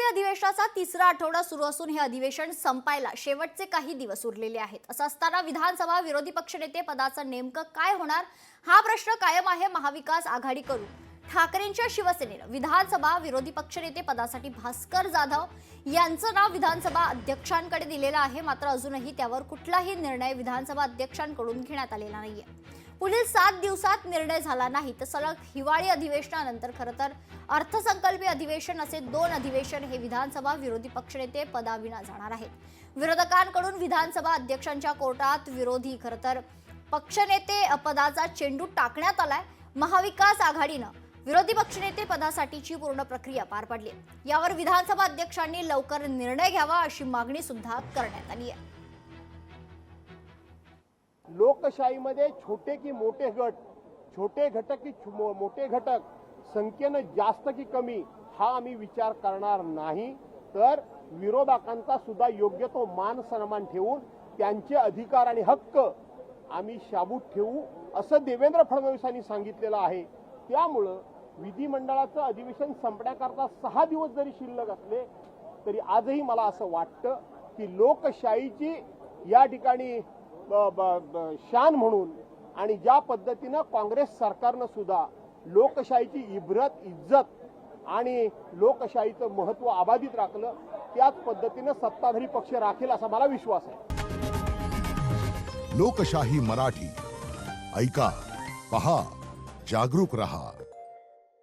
अधिवेशनाचा तिसरा आठवडा सुरू असून हे अधिवेशन संपायला शेवटचे काही दिवस उरलेले आहेत। असं असताना विधानसभा विरोधी पक्षनेते पदाचं नेमकं काय होणार हा प्रश्न कायम आहे। महाविकास आघाडीकडून ठाकरेंच्या शिवसेनेनं विधानसभा विरोधी पक्षनेते पदासाठी भास्कर जाधव यांचं नाव विधानसभा अध्यक्षांकडे दिलेलं आहे। मात्र अजूनही त्यावर कुठलाही निर्णय विधानसभा अध्यक्षांकडून घेण्यात आलेला नाहीये। पुढील 7 दिवसात निर्णय झाला नाही तर सलग हिवाळी अधिवेशनानंतर खरं तर अर्थसंकल्पीय अधिवेशन असे 2 अधिवेशन हे विधानसभा विरोधी पक्षनेते पदाविना जाणार आहेत। विरोधकांकडून विधानसभा अध्यक्षांच्या कोर्टात विरोधी खरं तर पक्षनेते पदाचा चेंडू टाकण्यात आलाय। महाविकास आघाडीनं विरोधी पक्षनेते पदासाठीची पूर्ण प्रक्रिया पार पडली। यावर विधानसभा अध्यक्षांनी लवकर निर्णय घ्यावा अशी मागणी सुद्धा करण्यात आली आहे। लोकशाहीमध्ये छोटे की मोठे गट, छोटे घटक की मोठे घटक, संख्येनं जास्त की कमी हा आम्ही विचार करणार नाही, तर विरोधकांचा सुद्धा योग्य तो मान सन्मान ठेवून त्यांचे अधिकार आणि हक्क आम्ही शाबूत ठेवू असं देवेंद्र फडणवीसांनी सांगितलेलं आहे। त्यामुळे विधिमंडळाचं अधिवेशन संपण्याकरता 6 दिवस जरी शिल्लक असले तरी आजही मला असं वाटतं की लोकशाहीची या ठिकाणी शान म्हणून आणि ज्या पद्धतीनं काँग्रेस सरकारनं सुद्धा लोकशाहीची इज्जत आणि लोकशाहीचं महत्त्व अबाधित राखलं, त्याच पद्धतीनं सत्ताधारी पक्ष राखेल असा मला विश्वास आहे। लोकशाही मराठी ऐका, पहा, जागरूक रहा।